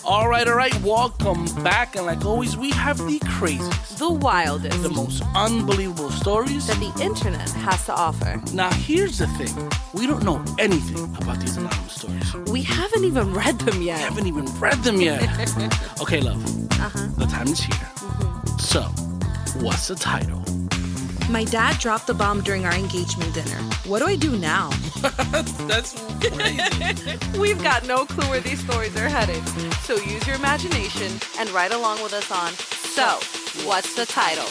All right. Welcome back. And like always, we have the craziest, The wildest. the most unbelievable stories that the internet has to offer. Now, here's the thing. We don't know anything about these anonymous stories. We haven't even read them yet. We haven't even read them yet. Okay, love. The time is here. So, what's the title? My dad dropped the bomb during our engagement dinner. What do I do now? That's crazy. We've got no clue where these stories are headed. So use your imagination and ride along with us on So, What's the Title?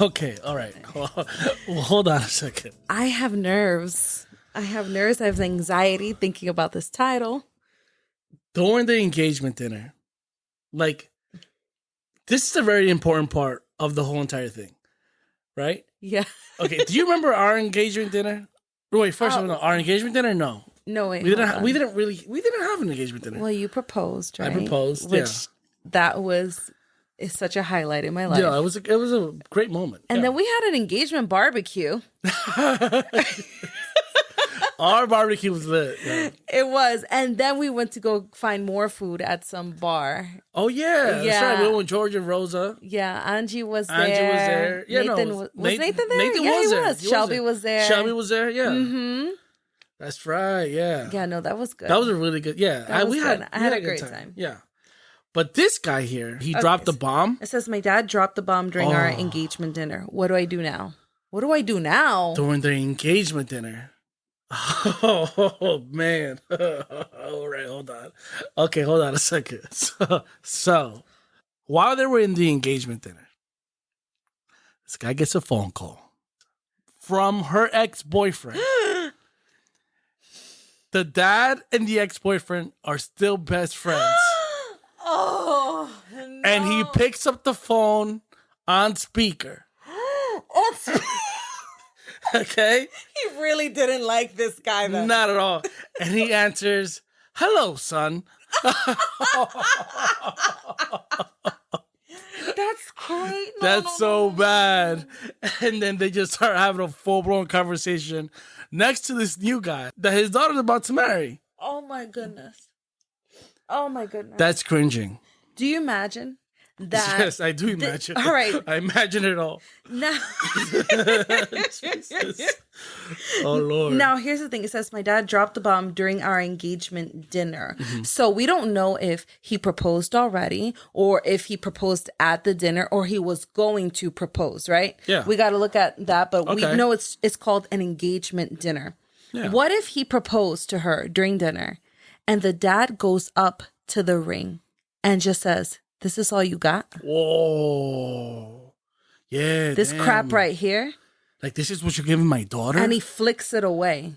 Okay, all right. Well, hold on a second. I have nerves. I have anxiety thinking about this title. During the engagement dinner, like, this is a very important part of the whole entire thing, right? Yeah. Okay, do you remember our engagement dinner? Wait, first of all, no, our engagement dinner? No. No, wait. We didn't have an engagement dinner. Well, you proposed, right? I proposed, That is such a highlight in my life. Yeah, it was a great moment. And then we had an engagement barbecue. Our barbecue was lit. Yeah. It was. And then we went to go find more food at some bar. Oh, yeah. That's right. We went with George and Rosa. Yeah, Angie was there. Angie was there. Yeah, Nathan was Nathan there? Nathan yeah, was he there. was. Shelby was there. Shelby was there, yeah. Mm-hmm. That's right, yeah. Yeah, no, that was good. That was a really good, yeah. I had a great time. Yeah. But this guy here, he dropped the bomb. It says, my dad dropped the bomb during our engagement dinner. What do I do now? What do I do now? During their engagement dinner. Oh, man. All right, hold on. Okay, hold on a second. So, while they were in the engagement dinner, this guy gets a phone call from her ex-boyfriend. The dad and the ex-boyfriend are still best friends. Oh, no. And he picks up the phone on speaker. Okay? He really didn't like this guy, though. Not at all. And he answers, "Hello, son." That's great. That's so bad. And then they just start having a full-blown conversation next to this new guy that his daughter's about to marry. Oh, my goodness. Oh, my goodness. That's cringing. Do you imagine that? Yes, I do imagine. All right. I imagine it all. Now, Jesus. Oh, Lord. Now, here's the thing. It says, my dad dropped the bomb during our engagement dinner. Mm-hmm. So we don't know if he proposed already or if he proposed at the dinner or he was going to propose, right? Yeah. We got to look at that. But we know it's called an engagement dinner. Yeah. What if he proposed to her during dinner and the dad goes up to the ring and just says, "This is all you got?" Whoa. Yeah. This crap right here. Like, this is what you're giving my daughter? And he flicks it away.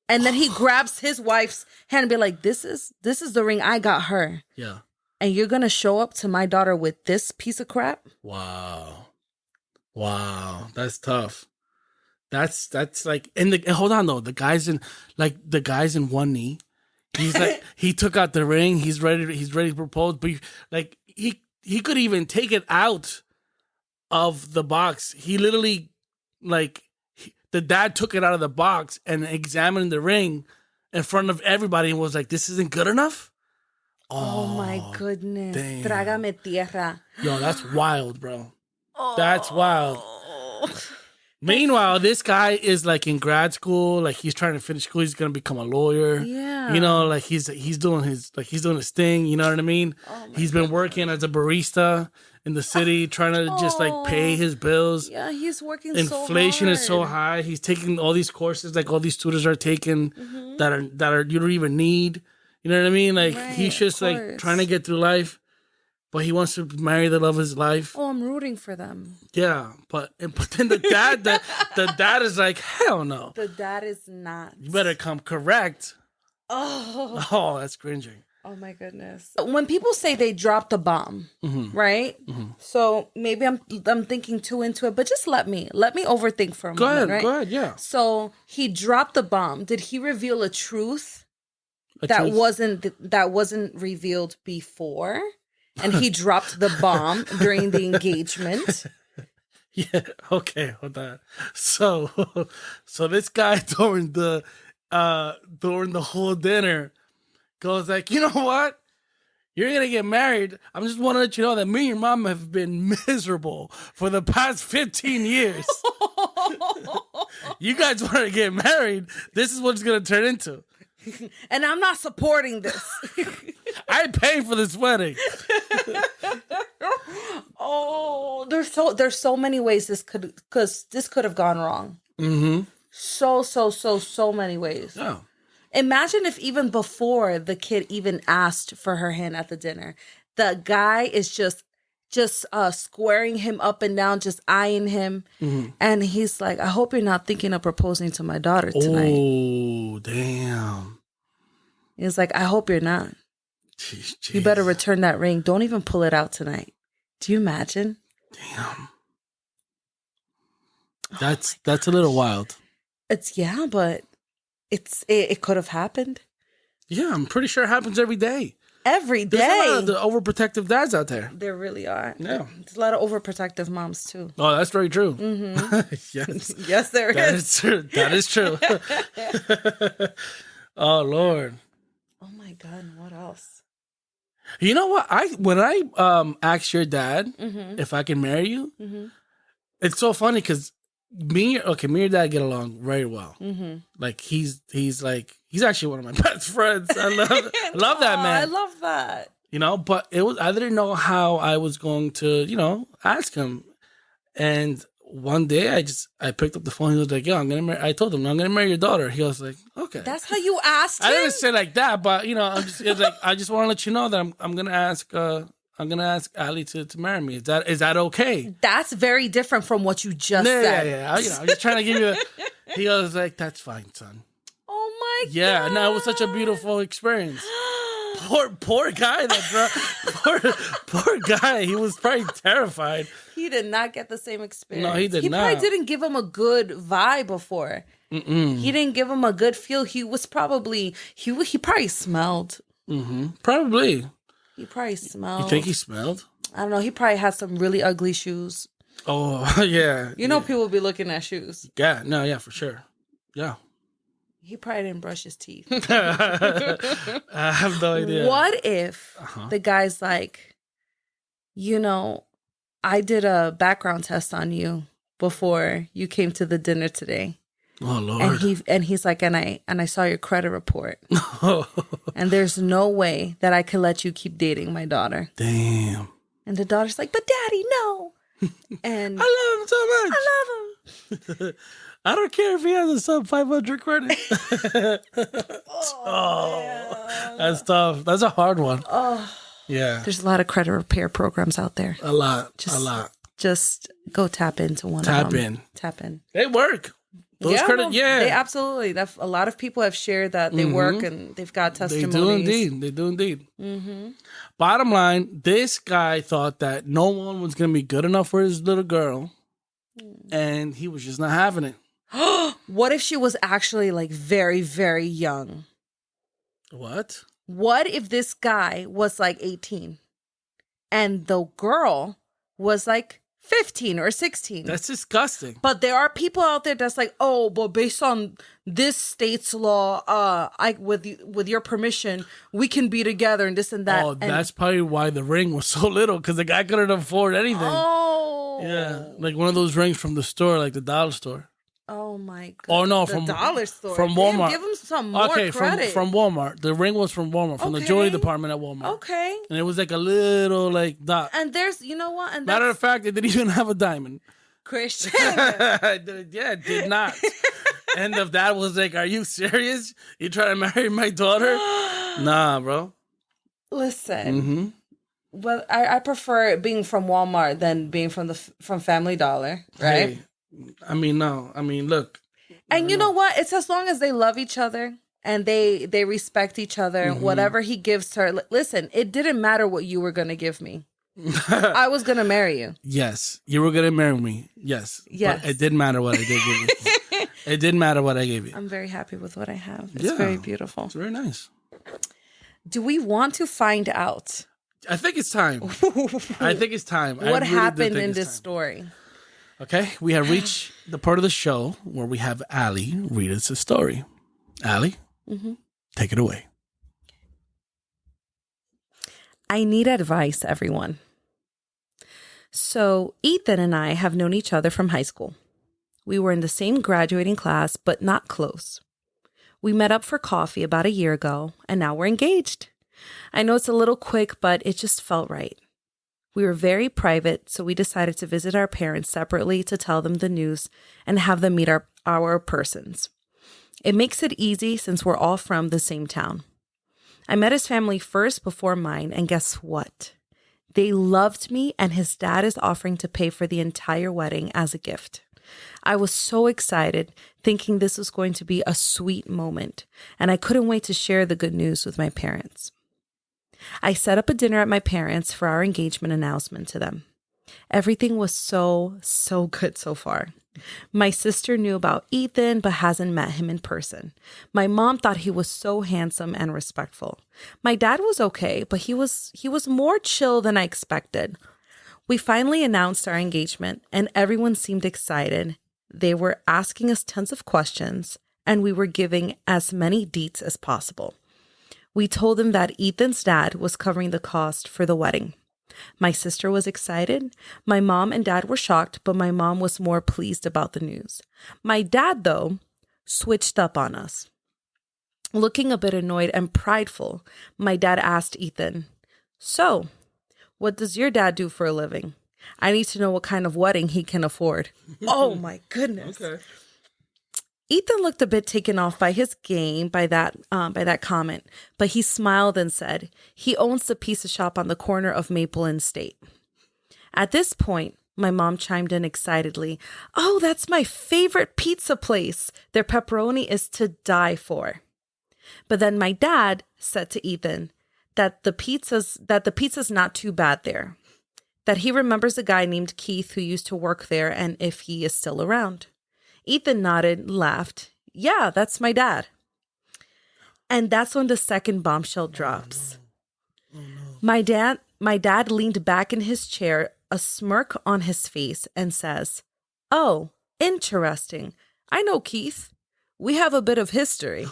And then he grabs his wife's hand and be like, this is the ring I got her. Yeah. And you're going to show up to my daughter with this piece of crap? Wow. That's tough. That's like, and hold on though. The guy's in one knee. He's like, he took out the ring. He's ready to propose. But like, he could even take it out of the box. He literally, the dad took it out of the box and examined the ring in front of everybody and was like, "This isn't good enough?" Oh my goodness. Damn. Trágame tierra. Yo, that's wild, bro. That's wild. Meanwhile, this guy is like in grad school, like he's trying to finish school. He's gonna become a lawyer. Yeah, you know, like he's doing his thing. You know what I mean? He's been working as a barista in the city, trying to just like pay his bills. Yeah, he's working. Inflation is so high. He's taking all these courses, like all these tutors are taking that are you don't even need. You know what I mean? Like he's just like trying to get through life. But he wants to marry the love of his life. Oh, I'm rooting for them. Yeah, but then the dad, the dad is like, hell no. The dad is not. You better come correct. Oh, that's cringing. Oh my goodness. When people say they dropped the bomb, right? Mm-hmm. So maybe I'm thinking too into it, but just let me overthink for a moment. Right? Go ahead, yeah. So he dropped the bomb. Did he reveal a truth? that wasn't revealed before, and he dropped the bomb during the engagement. Yeah. Okay. Hold on. So this guy during the whole dinner goes like, you know what? You're gonna get married. I just want to let you know that me and your mom have been miserable for the past 15 years. You guys want to get married? This is what it's gonna turn into. And I'm not supporting this. I pay for this wedding. Oh, there's so many ways this could have gone wrong. Mm-hmm. So many ways. Oh. Imagine if even before the kid even asked for her hand at the dinner, the guy is just squaring him up and down, just eyeing him. Mm-hmm. And he's like, I hope you're not thinking of proposing to my daughter tonight. Oh, damn. He's like, I hope you're not. Jeez. You better return that ring. Don't even pull it out tonight. Do you imagine? Damn. That's a little wild. But it could have happened. Yeah, I'm pretty sure it happens every day. Every day. There's a lot of the overprotective dads out there. There really are. Yeah. There's a lot of overprotective moms too. Oh, that's very true. Mm-hmm. Yes. Yes, there That is. is true. That is true. Oh, Lord. Oh my God, what else? You know what? When I asked your dad if I can marry you, it's so funny because me and your dad get along very well. Mm-hmm. Like he's actually one of my best friends. I love that man. I love that. You know, but I didn't know how I was going to, ask him. And one day I picked up the phone. He was like, "Yo, I told him I'm gonna marry your daughter." He was like, "Okay." That's how you asked him? I didn't say like that, but I just want to let you know that I'm gonna ask Ali to marry me. Is that okay? That's very different from what you just said. Yeah. I'm just trying to give you. He was like, "That's fine, son." Oh my God. Yeah, no, it was such a beautiful experience. Poor guy, poor guy. He was probably terrified. He did not get the same experience. No, he did not. He probably didn't give him a good vibe before. He didn't give him a good feel. He was probably he probably smelled. Mm-hmm. Probably. He probably smelled. You think he smelled? I don't know. He probably had some really ugly shoes. Oh yeah. People be looking at shoes. Yeah. No. Yeah. For sure. Yeah. He probably didn't brush his teeth. I have no idea. What if the guy's like, I did a background test on you before you came to the dinner today. Oh Lord. And he's like, and I saw your credit report. And there's no way that I could let you keep dating my daughter. Damn. And the daughter's like, but Daddy, no. And I love him so much. I love him. I don't care if he has a sub 500 credit. That's tough. That's a hard one. Oh, yeah. There's a lot of credit repair programs out there. A lot. Just go tap into one of them. Tap in. They work. Those they absolutely. A lot of people have shared that they work and they've got testimonies. They do indeed. Mm-hmm. Bottom line, this guy thought that no one was going to be good enough for his little girl, and he was just not having it. What if she was actually like very, very young? What? What if this guy was like 18 and the girl was like 15 or 16? That's disgusting. But there are people out there that's like, oh, but based on this state's law, with your permission, we can be together and this and that. Oh, that's probably why the ring was so little, because the guy couldn't afford anything. Oh. Yeah, like one of those rings from the store, like the dollar store. Oh my God. Oh no, from the dollar store. From Walmart. Give him some more credit. From Walmart. The ring was from Walmart, from the jewelry department at Walmart. Okay. And it was like a little like dot. And there's, you know what? And matter of fact, it didn't even have a diamond. Christian. Yeah, it did not. And the dad was like, "Are you serious? You trying to marry my daughter?" Nah, bro. Listen. Mm-hmm. Well, I prefer it being from Walmart than being from Family Dollar, right? Hey. I mean, no. I mean, look. And you know what? It's as long as they love each other and they respect each other. Mm-hmm. Whatever he gives her. Listen, it didn't matter what you were going to give me. I was going to marry you. Yes. You were going to marry me. Yes. But it didn't matter what I did give you. It didn't matter what I gave you. I'm very happy with what I have. It's very beautiful. It's very nice. Do we want to find out? I think it's time. What happened in this story? Okay, we have reached the part of the show where we have Allie read us a story. Allie, take it away. I need advice, everyone. So, Ethan and I have known each other from high school. We were in the same graduating class, but not close. We met up for coffee about a year ago, and now we're engaged. I know it's a little quick, but it just felt right. We were very private, so we decided to visit our parents separately to tell them the news and have them meet our persons. It makes it easy since we're all from the same town. I met his family first before mine, and guess what? They loved me, and his dad is offering to pay for the entire wedding as a gift. I was so excited, thinking this was going to be a sweet moment, and I couldn't wait to share the good news with my parents. I set up a dinner at my parents' for our engagement announcement to them. Everything was so good so far. My sister knew about Ethan, but hasn't met him in person. My mom thought he was so handsome and respectful. My dad was okay, but he was more chill than I expected. We finally announced our engagement, and everyone seemed excited. They were asking us tons of questions, and we were giving as many deets as possible. We told them that Ethan's dad was covering the cost for the wedding. My sister was excited. My mom and dad were shocked, but my mom was more pleased about the news. My dad, though, switched up on us. Looking a bit annoyed and prideful, my dad asked Ethan, "So, what does your dad do for a living? I need to know what kind of wedding he can afford." Oh my goodness. Okay. Ethan looked a bit taken off by his game by that comment, but he smiled and said he owns the pizza shop on the corner of Maple and State. At this point, my mom chimed in excitedly, "Oh, that's my favorite pizza place. Their pepperoni is to die for." But then my dad said to Ethan that the pizza's not too bad there, that he remembers a guy named Keith who used to work there and if he is still around. Ethan nodded and laughed. "Yeah, that's my dad." And that's when the second bombshell drops. Oh, no. My dad leaned back in his chair, a smirk on his face, and says, "Oh, interesting. I know Keith. We have a bit of history."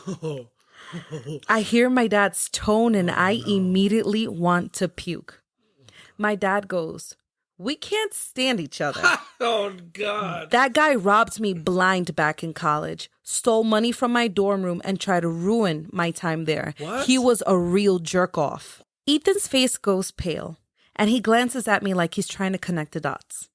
I hear my dad's tone and I immediately want to puke. My dad goes, "We can't stand each other." Oh, God. That guy robbed me blind back in college, stole money from my dorm room, and tried to ruin my time there. What? He was a real jerk-off. Ethan's face goes pale, and he glances at me like he's trying to connect the dots.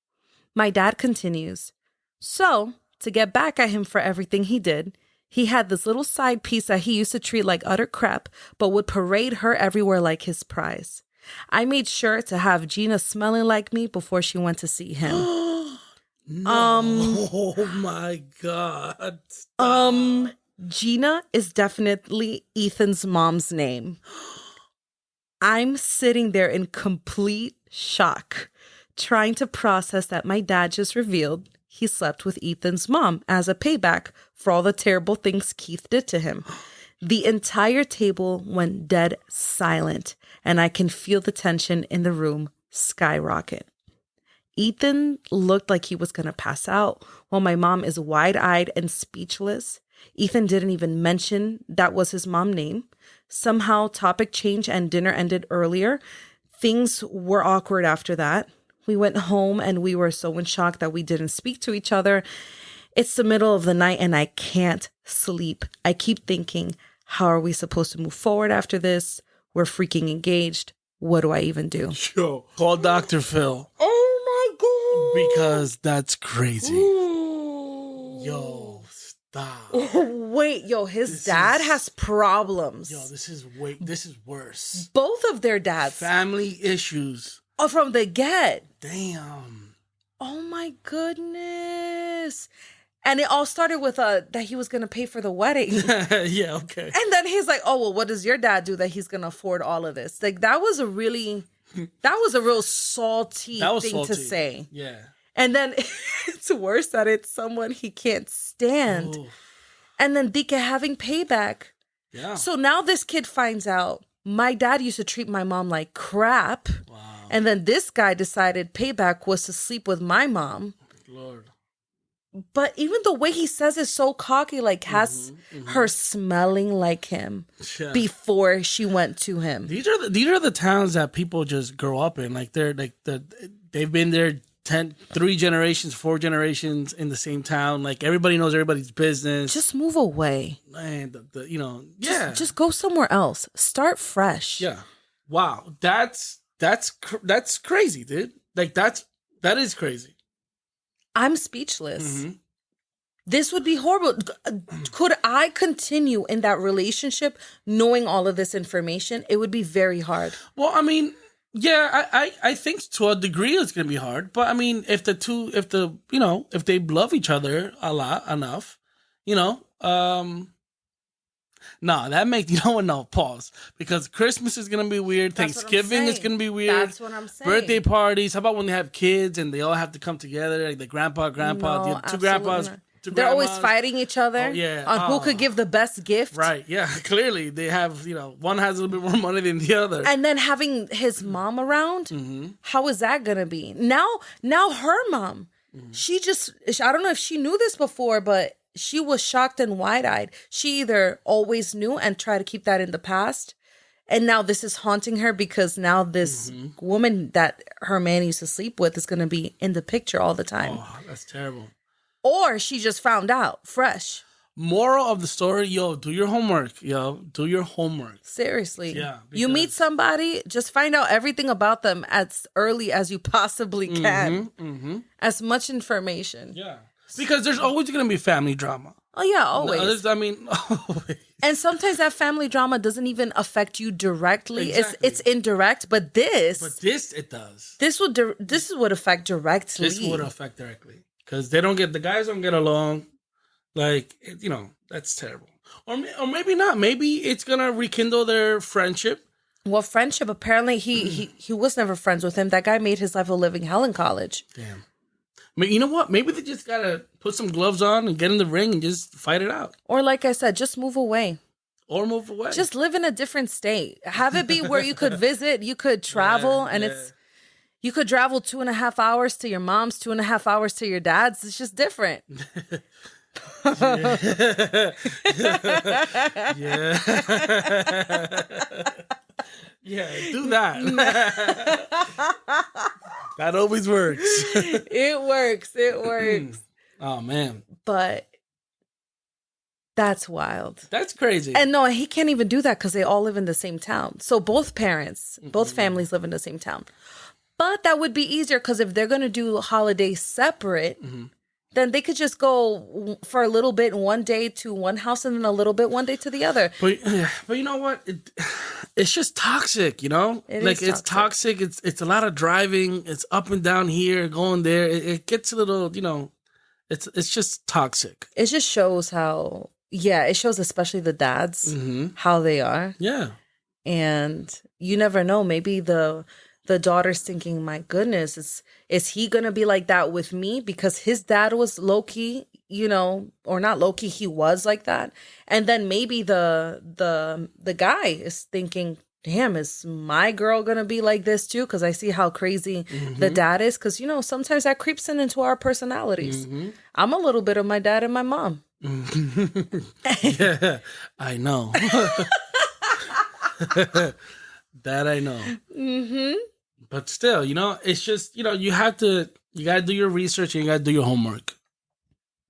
My dad continues, "So, to get back at him for everything he did, he had this little side piece that he used to treat like utter crap, but would parade her everywhere like his prize. I made sure to have Gina smelling like me before she went to see him." Oh my God. Stop. Gina is definitely Ethan's mom's name. I'm sitting there in complete shock, trying to process that my dad just revealed he slept with Ethan's mom as a payback for all the terrible things Keith did to him. The entire table went dead silent, and I can feel the tension in the room skyrocket. Ethan looked like he was going to pass out, while my mom is wide-eyed and speechless. Ethan didn't even mention that was his mom's name. Somehow, topic changed and dinner ended earlier. Things were awkward after that. We went home and we were so in shock that we didn't speak to each other. It's the middle of the night and I can't sleep. I keep thinking, how are we supposed to move forward after this? We're freaking engaged. What do I even do? Yo, call Dr. Phil. Oh my God. Because that's crazy. Ooh. Yo, stop. Wait, his dad has problems. Yo, this is worse. Both of their dads. Family issues. Oh, from the get. Damn. Oh my goodness. And it all started with that he was going to pay for the wedding. Yeah, okay. And then he's like, "Oh, well, what does your dad do that he's going to afford all of this?" Like, that was a real salty thing to say. Yeah. And then it's worse that it's someone he can't stand. Ooh. And then Dike having payback. Yeah. So now this kid finds out my dad used to treat my mom like crap. Wow. And then this guy decided payback was to sleep with my mom. Lord. But even the way he says it so cocky, like has her smelling like him before she went to him. These are the towns that people just grow up in. Like they've been there 3 generations, 4 generations in the same town. Like everybody knows everybody's business. Just move away. And Just go somewhere else. Start fresh. Yeah. Wow. That's crazy, dude. Like that is crazy. I'm speechless. This would be horrible. Could I continue in that relationship knowing all of this information? It would be very hard. Well, I mean, yeah, I think to a degree it's gonna be hard. But I mean, if they love each other a lot enough, no, that makes pause. Because Christmas is gonna be weird, Thanksgiving is gonna be weird. That's what I'm saying. Birthday parties. How about when they have kids and they all have to come together, like the grandpa, No, the 2 grandpas. not. They're always fighting each other on who could give the best gift. Right, yeah. Clearly, they have, one has a little bit more money than the other. And then having his mom around, how is that going to be? Now her mom, I don't know if she knew this before, but she was shocked and wide-eyed. She either always knew and tried to keep that in the past, and now this is haunting her because now this woman that her man used to sleep with is going to be in the picture all the time. Oh, that's terrible. Or she just found out fresh. Moral of the story, do your homework, do your homework. Seriously. Yeah. You meet somebody, just find out everything about them as early as you possibly can. As much information. Yeah. Because there's always going to be family drama. Oh, yeah, always. Always. And sometimes that family drama doesn't even affect you directly. Exactly. It's indirect, but this it does. This would affect directly. This would affect directly. Because the guys don't get along. Like, that's terrible. Or maybe not. Maybe it's going to rekindle their friendship. Well, friendship, apparently he was never friends with him. That guy made his life a living hell in college. Damn. I mean, you know what? Maybe they just got to put some gloves on and get in the ring and just fight it out. Or like I said, just move away. Or move away. Just live in a different state. Have it be where you could visit, you could travel, you could travel 2.5 hours to your mom's, 2.5 hours to your dad's. It's just different. Yeah. Yeah, do that. That always works. It works. Oh, man. But that's wild. That's crazy. And no, he can't even do that because they all live in the same town. So both parents, both families live in the same town. But that would be easier because if they're going to do holidays separate, then they could just go for a little bit one day to one house and then a little bit one day to the other. But you know what? It's just toxic, It's toxic. It's a lot of driving. It's up and down here, going there. It gets a little, it's just toxic. It just shows how, it shows especially the dads, how they are. Yeah. And you never know. Maybe the daughter's thinking, my goodness, is he going to be like that with me? Because his dad was low-key, or not low-key, he was like that. And then maybe the guy is thinking, damn, is my girl going to be like this too? Because I see how crazy the dad is. Because, sometimes that creeps into our personalities. I'm a little bit of my dad and my mom. Yeah, I know. That I know. But still, it's just, you got to do your research and you got to do your homework.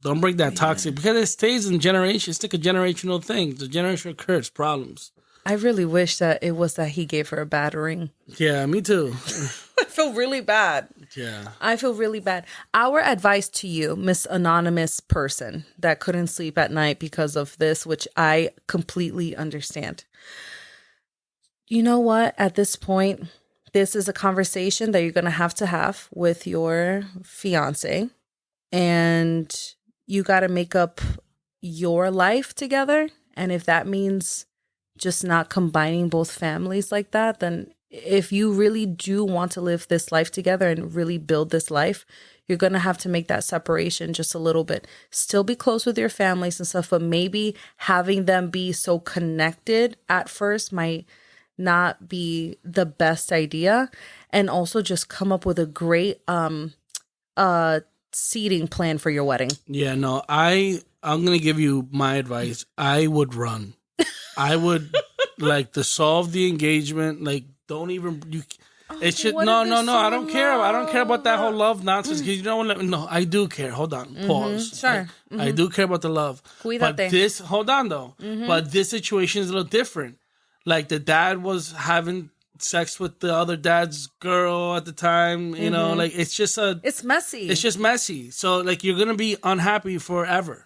Don't break that toxic because it stays in generations. It's like a generational thing. It's a generational curse, problems. I really wish that it was that he gave her a bad ring. Yeah, me too. I feel really bad. Yeah. I feel really bad. Our advice to you, Miss Anonymous person that couldn't sleep at night because of this, which I completely understand. You know what? At this point, this is a conversation that you're going to have with your fiance. And you got to make up your life together. And if that means just not combining both families like that, then if you really do want to live this life together and really build this life, you're going to have to make that separation just a little bit. Still be close with your families and stuff, but maybe having them be so connected at first might not be the best idea. And also just come up with a great seating plan for your wedding. Yeah, no, I'm going to give you my advice. I would run. I would like to solve the engagement. Like, don't even it should no. I don't care. I don't care about that whole love nonsense. Because you know what? No, I do care. Hold on. Pause. Sure. I do care about the love. But this, hold on though. But this situation is a little different. Like the dad was having sex with the other dad's girl at the time. You know, like it's messy. It's just messy. So like you're gonna be unhappy forever.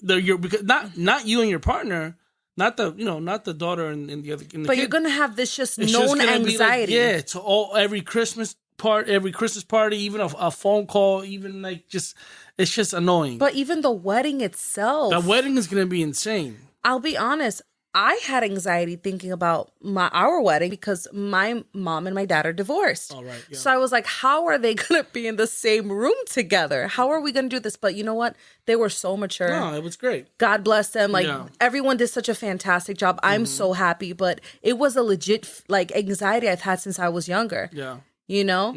Because not you and your partner. Not the daughter and the other. But you're gonna have this just known anxiety. It's every Christmas party, even a phone call, even like it's just annoying. But even the wedding itself, the wedding is gonna be insane. I'll be honest. I had anxiety thinking about our wedding because my mom and my dad are divorced. Oh, right, yeah. So I was like, how are they going to be in the same room together? How are we going to do this? But you know what? They were so mature. No, it was great. God bless them. Like everyone did such a fantastic job. I'm so happy. But it was a legit like anxiety I've had since I was younger. Yeah. You know?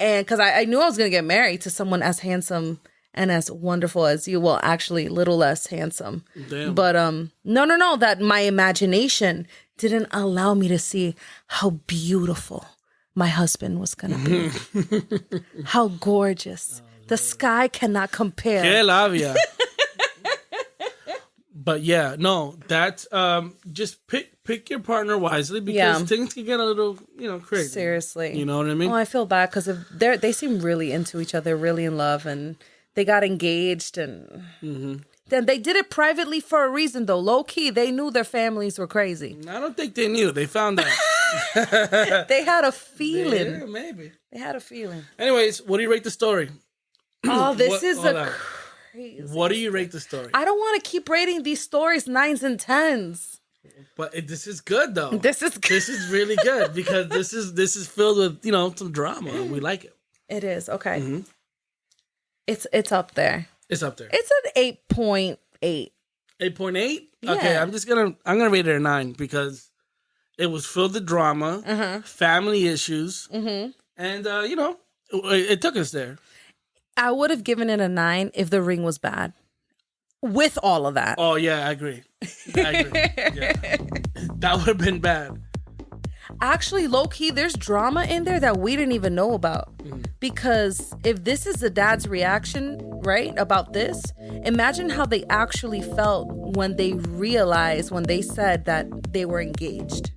And because I knew I was going to get married to someone as handsome and as wonderful as you. Well, actually, a little less handsome. Damn. But no. That my imagination didn't allow me to see how beautiful my husband was going to be. How gorgeous. The sky cannot compare. Que labia. But yeah, no, that's just pick your partner wisely because things can get a little, crazy. Seriously. You know what I mean? Oh, I feel bad because they seem really into each other, really in love, and they got engaged, and then they did it privately for a reason, though. Low key, they knew their families were crazy. I don't think they knew. They found out. They had a feeling. Yeah, maybe. They had a feeling. Anyways, what do you rate the story? Oh, this is crazy. What do you rate the story? I don't want to keep rating these stories 9s and 10s. But this is good, though. This is good. This is really good because this is filled with some drama, and we like it. It is okay. It's up there. It's up there. It's an 8.8. 8.8? Yeah. Okay, I'm gonna rate it a 9 because it was filled with drama, family issues, and it took us there. I would have given it a 9 if the ring was bad. With all of that. Oh yeah, I agree. Yeah. That would have been bad. Actually, low-key, there's drama in there that we didn't even know about. Because if this is the dad's reaction, right, about this, imagine how they actually felt when they said that they were engaged.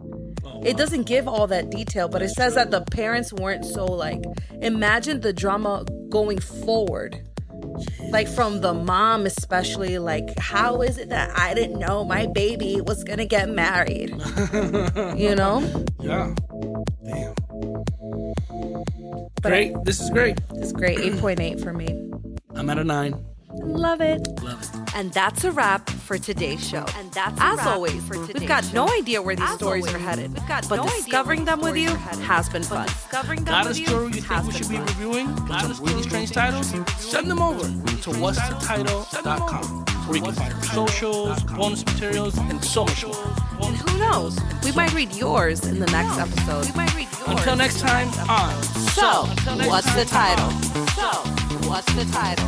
Oh, wow. It doesn't give all that detail, but it says that the parents weren't so, like, imagine the drama going forward. Like from the mom especially, like, how is it that I didn't know my baby was gonna get married? You know? Yeah. Damn. Great. This is great. It's great. 8.8 for me. I'm at a 9. Love it. And that's a wrap for today's show. And that's as always, we've got no idea where these stories are headed. But discovering them with you has been fun. Got a story you think we should be reviewing? Got some really strange titles? Send them over to what'sthetitle.com, where you can find our socials, bonus materials, and so much more. And who knows? We might read yours in the next episode. Until next time on So, what's the title? So, what's the title?